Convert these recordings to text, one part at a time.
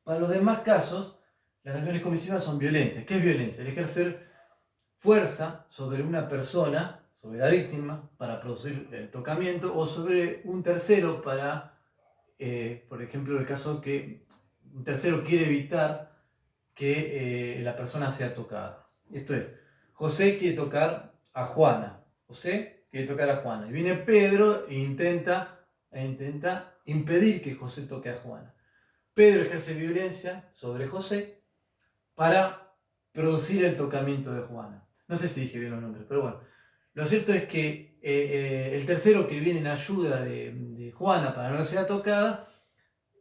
Para los demás casos, las acciones comisivas son violencia. ¿Qué es violencia? El ejercer fuerza sobre una persona, sobre la víctima, para producir el tocamiento, o sobre un tercero para, por ejemplo, el caso que un tercero quiere evitar que la persona sea tocada. Esto es, José quiere tocar a Juana. José quiere tocar a Juana. Y viene Pedro e intenta impedir que José toque a Juana. Pedro ejerce violencia sobre José para producir el tocamiento de Juana. No sé si dije bien los nombres, pero bueno. Lo cierto es que el tercero que viene en ayuda de Juana para no ser tocada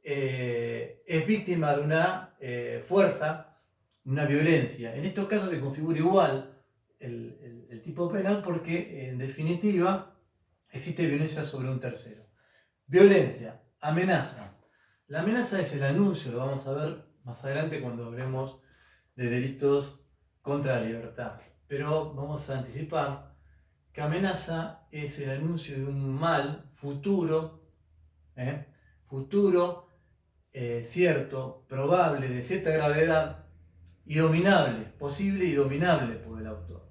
es víctima de una fuerza, una violencia. En estos casos se configura igual el tipo penal porque en definitiva existe violencia sobre un tercero. Violencia, amenaza. La amenaza es el anuncio, lo vamos a ver más adelante cuando hablemos de delitos contra la libertad. Pero vamos a anticipar que amenaza es el anuncio de un mal futuro, cierto, probable, de cierta gravedad y dominable, posible y dominable por el autor.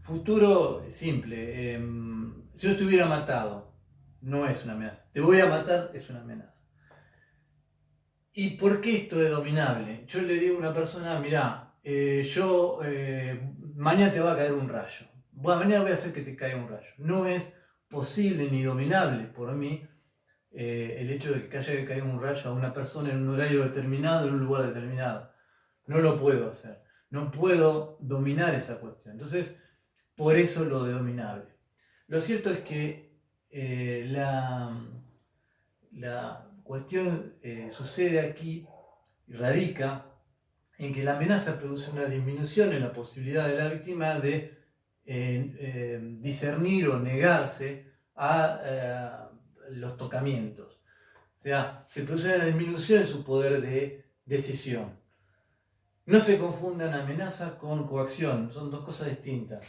Futuro simple, si yo te hubiera matado, no es una amenaza. Te voy a matar es una amenaza. ¿Y por qué esto es dominable? Yo le digo a una persona, mirá, mañana te va a caer un rayo. Bueno, mañana voy a hacer que te caiga un rayo. No es posible ni dominable por mí el hecho de que haya que caer un rayo a una persona en un horario determinado, en un lugar determinado. No lo puedo hacer. No puedo dominar esa cuestión. Entonces, por eso lo de dominable. Lo cierto es que la cuestión sucede aquí y radica en que la amenaza produce una disminución en la posibilidad de la víctima de discernir o negarse a los tocamientos. O sea, se produce una disminución en su poder de decisión. No se confundan amenaza con coacción, son dos cosas distintas.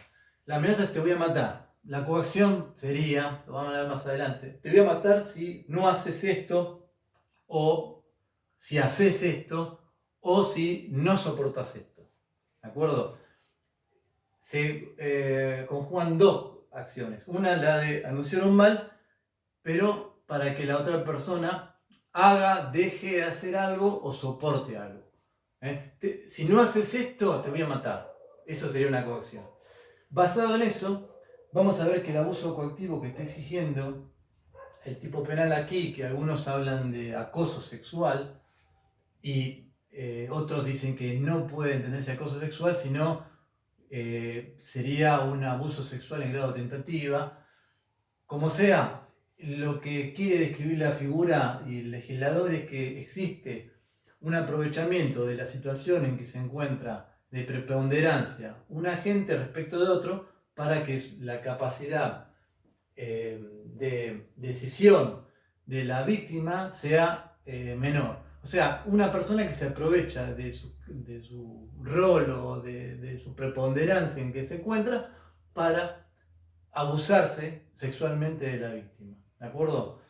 La amenaza es te voy a matar. La coacción sería, lo vamos a ver más adelante, te voy a matar si no haces esto, o si haces esto, o si no soportas esto. ¿De acuerdo? Se conjugan dos acciones. Una, la de anunciar un mal, pero para que la otra persona haga, deje de hacer algo o soporte algo. Si no haces esto, te voy a matar. Eso sería una coacción. Basado en eso, vamos a ver que el abuso coactivo que está exigiendo el tipo penal aquí, que algunos hablan de acoso sexual y otros dicen que no puede entenderse acoso sexual, sino sería un abuso sexual en grado de tentativa. Como sea, lo que quiere describir la figura y el legislador es que existe un aprovechamiento de la situación en que se encuentra de preponderancia un agente respecto de otro para que la capacidad de decisión de la víctima sea menor. O sea, una persona que se aprovecha de su rol o de su preponderancia en que se encuentra para abusarse sexualmente de la víctima. ¿De acuerdo?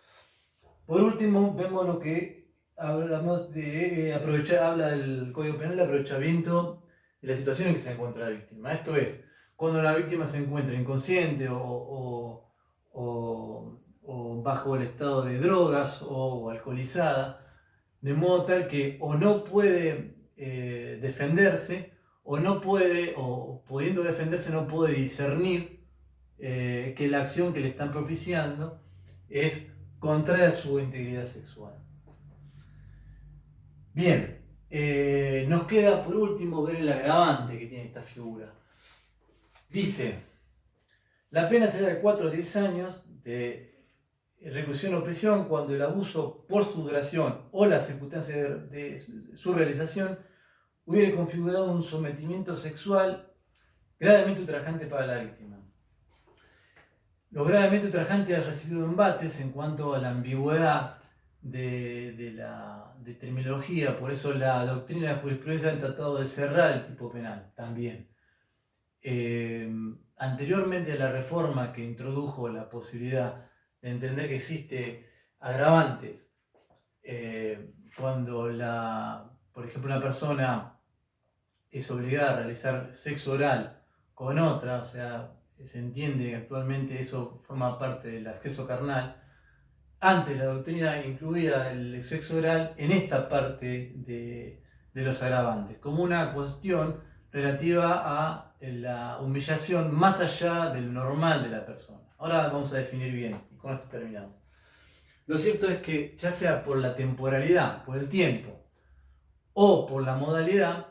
Por último, vemos lo que hablamos de aprovechar, habla el Código Penal de aprovechamiento de la situación en que se encuentra la víctima. Esto es, cuando la víctima se encuentra inconsciente o bajo el estado de drogas o alcoholizada, de modo tal que o no puede defenderse o no puede, o pudiendo defenderse no puede discernir que la acción que le están propiciando es contraria a su integridad sexual. Bien, nos queda por último ver el agravante que tiene esta figura. Dice, la pena será de 4 a 10 años de reclusión o prisión cuando el abuso por su duración o la circunstancia de su realización hubiere configurado un sometimiento sexual gravemente ultrajante para la víctima. Lo gravemente ultrajante ha recibido embates en cuanto a la ambigüedad de la terminología, por eso la doctrina de la jurisprudencia ha tratado de cerrar el tipo penal también. Anteriormente a la reforma que introdujo la posibilidad de entender que existe agravantes cuando la por ejemplo, una persona es obligada a realizar sexo oral con otra, o sea, se entiende que actualmente eso forma parte del acceso carnal. Antes la doctrina incluía el sexo oral en esta parte de los agravantes, como una cuestión relativa a la humillación más allá del normal de la persona. Ahora vamos a definir bien, y con esto terminamos. Lo cierto es que, ya sea por la temporalidad, por el tiempo, o por la modalidad,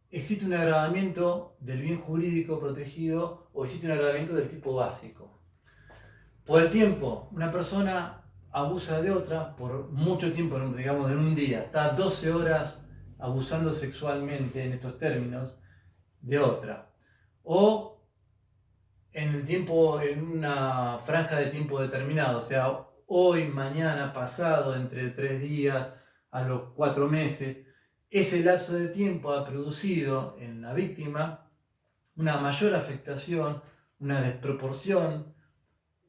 existe un agravamiento del bien jurídico protegido o existe un agravamiento del tipo básico. Por el tiempo, una persona abusa de otra por mucho tiempo, digamos en un día, está 12 horas abusando sexualmente, en estos términos, de otra. O en el tiempo, en una franja de tiempo determinado, o sea, hoy, mañana, pasado, entre 3 días a los 4 meses, ese lapso de tiempo ha producido en la víctima una mayor afectación, una desproporción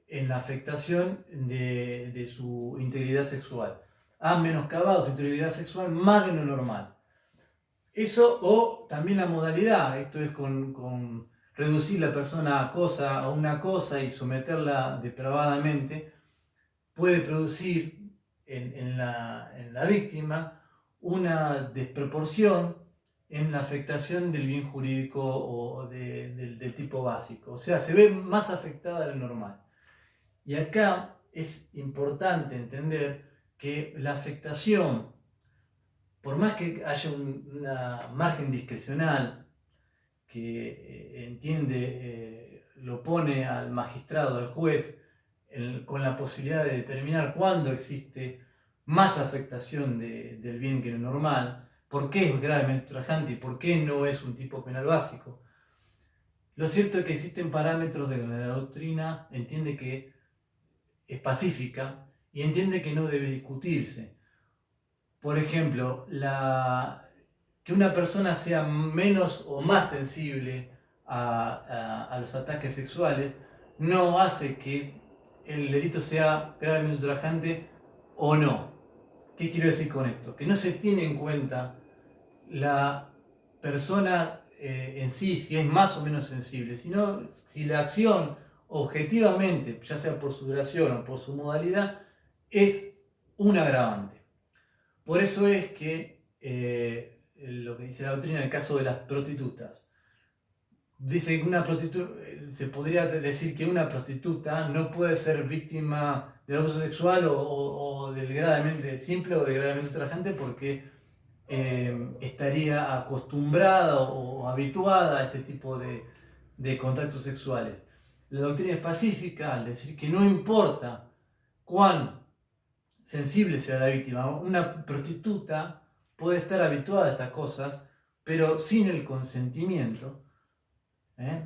en la afectación de su integridad sexual. Ha menoscabado su integridad sexual más de lo normal. Eso, o también la modalidad, esto es con reducir la persona a una cosa y someterla depravadamente, puede producir en la víctima una desproporción en la afectación del bien jurídico o del tipo básico. O sea, se ve más afectada de lo normal. Y acá es importante entender que la afectación, por más que haya una margen discrecional que lo pone al magistrado, al juez, con la posibilidad de determinar cuándo existe más afectación del bien que lo normal, por qué es gravemente ultrajante y por qué no es un tipo penal básico. Lo cierto es que existen parámetros de la doctrina, entiende que es pacífica y entiende que no debe discutirse. Por ejemplo, que una persona sea menos o más sensible a los ataques sexuales no hace que el delito sea gravemente ultrajante o no. ¿Qué quiero decir con esto? Que no se tiene en cuenta la persona en sí, si es más o menos sensible, sino si la acción objetivamente, ya sea por su duración o por su modalidad, es un agravante. Por eso es que lo que dice la doctrina en el caso de las prostitutas, dice que se podría decir que una prostituta no puede ser víctima de abuso sexual o del gravemente simple o de gravemente ultrajante porque estaría acostumbrada o habituada a este tipo de contactos sexuales. La doctrina es pacífica al decir que no importa cuán sensible sea la víctima, una prostituta puede estar habituada a estas cosas, pero sin el consentimiento,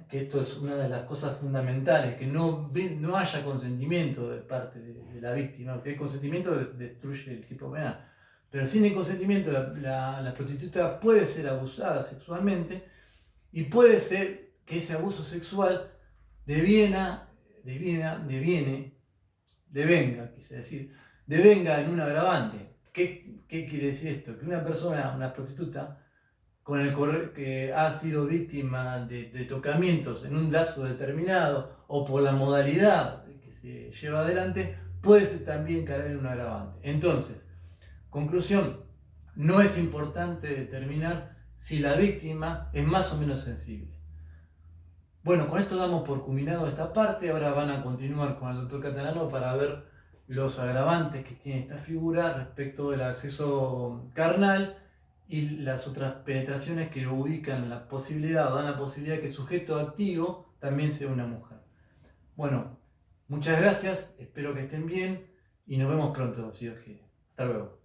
que esto es una de las cosas fundamentales, que no haya consentimiento de parte de la víctima. Si hay consentimiento, destruye el tipo penal. Pero sin el consentimiento, la prostituta puede ser abusada sexualmente y puede ser que ese abuso sexual devenga en un agravante. ¿Qué quiere decir esto? Que una persona, una prostituta, que ha sido víctima de tocamientos en un lapso determinado o por la modalidad que se lleva adelante, puede también caer en un agravante. Entonces, conclusión, no es importante determinar si la víctima es más o menos sensible. Bueno, con esto damos por culminado esta parte. Ahora van a continuar con el doctor Catalano para ver los agravantes que tiene esta figura respecto del acceso carnal y las otras penetraciones que lo ubican en la posibilidad o dan la posibilidad de que el sujeto activo también sea una mujer. Bueno, muchas gracias, espero que estén bien y nos vemos pronto, si Dios quiere. Hasta luego.